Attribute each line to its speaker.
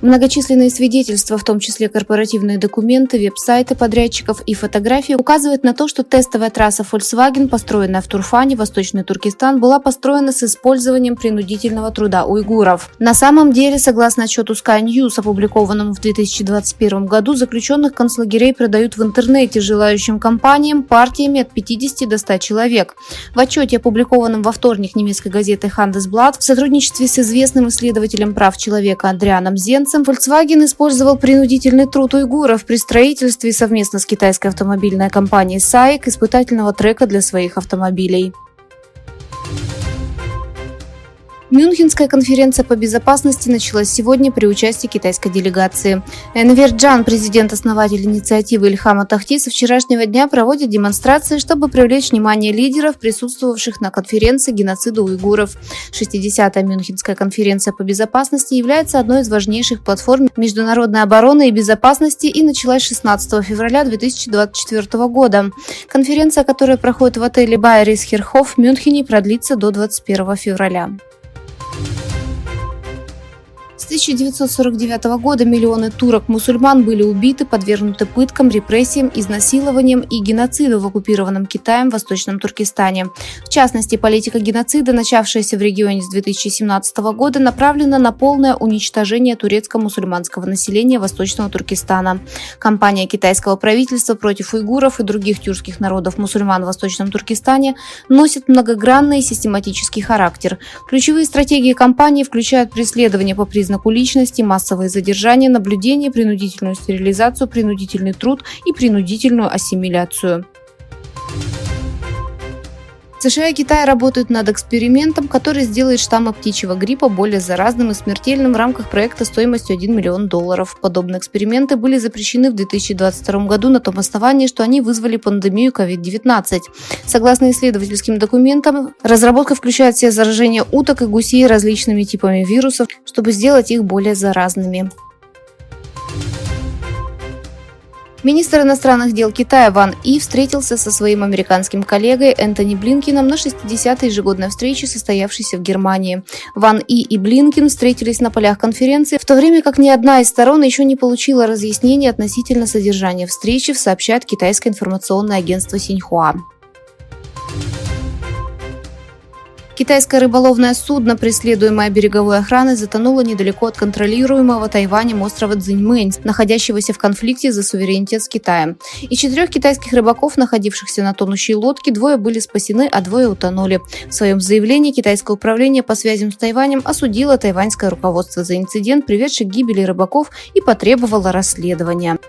Speaker 1: Многочисленные свидетельства, в том числе корпоративные документы, веб-сайты подрядчиков и фотографии, указывают на то, что тестовая трасса Volkswagen, построенная в Турфане, Восточный Туркестан, была построена с использованием принудительного труда уйгуров. На самом деле, согласно отчету Sky News, опубликованному в 2021 году, заключенных концлагерей продают в интернете желающим компаниям партиями от 50 до 100 человек. В отчете, опубликованном во вторник немецкой газетой Handelsblatt, в сотрудничестве с известным исследователем прав человека Адрианом Зенцем, Volkswagen использовал принудительный труд уйгуров при строительстве совместно с китайской автомобильной компанией SAIC испытательного трека для своих автомобилей. Мюнхенская конференция по безопасности началась сегодня при участии китайской делегации. Энвер Джан, президент-основатель инициативы Ильхама Тохти, со вчерашнего дня проводит демонстрации, чтобы привлечь внимание лидеров, присутствовавших на конференции геноцида уйгуров. 60-я Мюнхенская конференция по безопасности является одной из важнейших платформ международной обороны и безопасности и началась 16 февраля 2024 года. Конференция, которая проходит в отеле Байерис Херхоф в Мюнхене, продлится до 21 февраля. С 1949 года миллионы турок-мусульман были убиты, подвергнуты пыткам, репрессиям, изнасилованиям и геноциду в оккупированном Китаем Восточном Туркестане. В частности, политика геноцида, начавшаяся в регионе с 2017 года, направлена на полное уничтожение турецко-мусульманского населения Восточного Туркестана. Кампания китайского правительства против уйгуров и других тюркских народов-мусульман в Восточном Туркестане носит многогранный и систематический характер. Ключевые стратегии кампании включают преследование по признаку личности, массовые задержания, наблюдение, принудительную стерилизацию, принудительный труд и принудительную ассимиляцию. США и Китай работают над экспериментом, который сделает штаммы птичьего гриппа более заразным и смертельным в рамках проекта стоимостью $1 миллион. Подобные эксперименты были запрещены в 2022 году на том основании, что они вызвали пандемию COVID-19. Согласно исследовательским документам, разработка включает в себя заражение уток и гусей различными типами вирусов, чтобы сделать их более заразными. Министр иностранных дел Китая Ван И встретился со своим американским коллегой Энтони Блинкеном на 60-й ежегодной встрече, состоявшейся в Германии. Ван И и Блинкен встретились на полях конференции, в то время как ни одна из сторон еще не получила разъяснений относительно содержания встречи, сообщает китайское информационное агентство Синьхуа. Китайское рыболовное судно, преследуемое береговой охраной, затонуло недалеко от контролируемого Тайванем острова Цзиньмэнь, находящегося в конфликте за суверенитет с Китаем. Из 4 китайских рыбаков, находившихся на тонущей лодке, 2 были спасены, а 2 утонули. В своем заявлении китайское управление по связям с Тайванем осудило тайваньское руководство за инцидент, приведший к гибели рыбаков, и потребовало расследования.